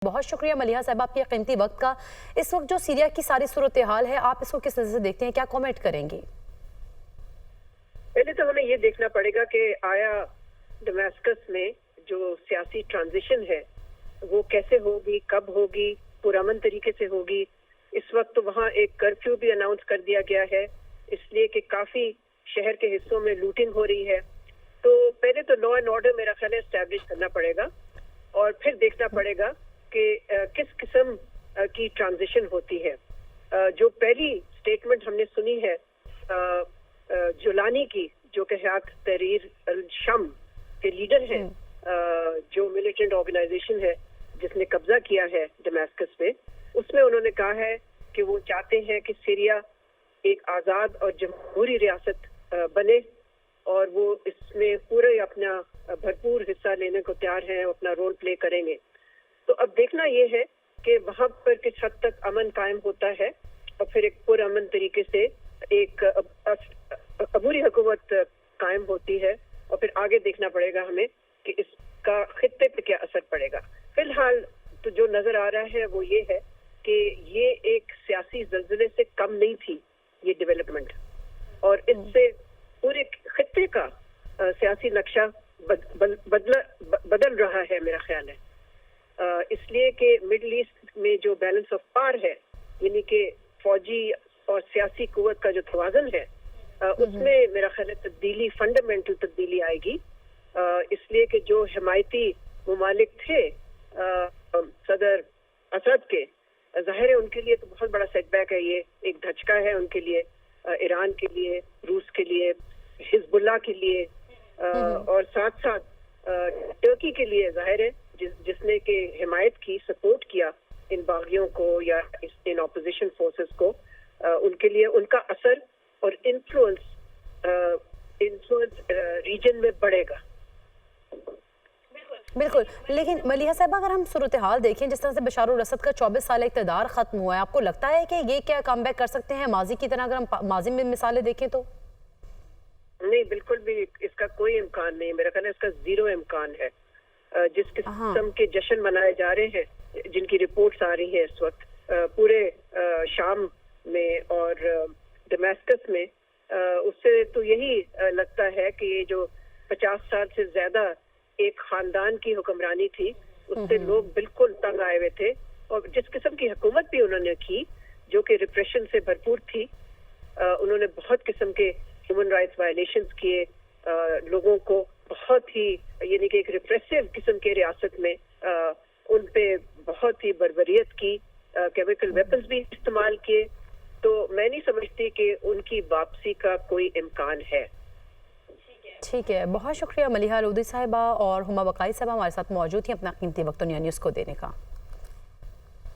बहुत शुक्रिया मलिहा साहब आपके कीमती वक्त का। इस वक्त जो सीरिया की सारी सूरत हाल है, आप इसको किस नज़र से देखते हैं, क्या कमेंट करेंगी? पहले तो हमें ये देखना पड़ेगा कि आया दमास्कस में जो सियासी ट्रांजिशन है वो कैसे होगी, कब होगी, पुरअमन तरीके से होगी। इस वक्त तो वहाँ एक कर्फ्यू भी अनाउंस कर दिया गया है, इसलिए कि काफी शहर के हिस्सों में लूटिंग हो रही है। तो पहले तो लॉ एंड ऑर्डर मेरा ख्याल है एस्टैब्लिश करना पड़ेगा और फिर देखना पड़ेगा कि किस किस्म की ट्रांजिशन होती है। जो पहली स्टेटमेंट हमने सुनी है जुलानी की, जो कि हयात तहरीर अल शम के लीडर हैं, जो मिलिटेंट ऑर्गेनाइजेशन है जिसने कब्जा किया है दमास्कस पे, उसमें उन्होंने कहा है कि वो चाहते हैं कि सीरिया एक आज़ाद और जमहूरी रियासत बने और वो इसमें पूरे अपना भरपूर हिस्सा लेने को तैयार हैं, अपना रोल प्ले करेंगे। तो अब देखना ये है कि वहाँ पर किस हद तक अमन कायम होता है और फिर एक पुरअमन तरीके से एक अबूरी हुकूमत कायम होती है और फिर आगे देखना पड़ेगा हमें कि इसका खित्ते पे क्या असर पड़ेगा। फिलहाल तो जो नजर आ रहा है वो ये है कि ये एक सियासी ज़लज़ले से कम नहीं थी ये डेवलपमेंट, और इससे पूरे खित्ते का सियासी नक्शा बदल रहा है मेरा ख्याल है। इसलिए कि मिडल ईस्ट में जो बैलेंस ऑफ पावर है, यानी कि फौजी और सियासी कुव्वत का जो तवाज़ुन है, उसमें मेरा ख्याल है तब्दीली, फंडामेंटल तब्दीली आएगी। इसलिए कि जो हिमायती मुमालिक थे सदर असद के, ज़ाहिर है उनके लिए तो बहुत बड़ा सेटबैक है, ये एक धचका है उनके लिए, ईरान के लिए, रूस के लिए, हिजबुल्लाह के लिए और साथ साथ टर्की के लिए। ज़ाहिर है जिसने के हिमायत की, सपोर्ट किया इन बागियों को या इन ऑपोजिशन फोर्सेस को, उनके लिए उनका असर और इन्फ्लुएंस रीजन में बढ़ेगा। बिल्कुल, लेकिन मलिहा साहब अगर हम सूरत हाल देखें, जिस तरह से बशार अल असद का 24 साल इक़्तिदार खत्म हुआ है, आपको लगता है कि ये क्या कम बैक कर सकते हैं माजी की तरह, अगर हम माजी में मिसालें देखें तो? नहीं, बिल्कुल भी इसका कोई इम्कान नहीं, मेरा ख्याल है इसका ज़ीरो इम्कान है। जिस किस्म के जश्न मनाए जा रहे हैं, जिनकी रिपोर्ट्स आ रही है इस वक्त पूरे शाम में और दमास्कस में, उससे तो यही लगता है कि ये जो 50 साल से ज्यादा एक खानदान की हुक्मरानी थी, उससे लोग बिल्कुल तंग आए हुए थे। और जिस किस्म की हुकूमत भी उन्होंने की, जो कि रिप्रेशन से भरपूर थी, उन्होंने बहुत किस्म के ह्यूमन राइट्स वायलेशंस किए, लोगों को बहुत ही, यानी कि एक रिप्रेसिव किस्म के रियासत में उन पे बहुत ही बर्बरियत की, केमिकल वेपन्स भी इस्तेमाल किए। तो मैं नहीं समझती कि उनकी वापसी का कोई इम्कान है। ठीक है, बहुत शुक्रिया मलिहा लोधी साहिबा और हुमा बकाई साहबा हमारे साथ मौजूद थी अपना कीमती वक्त दुनिया न्यूज़ को देने का।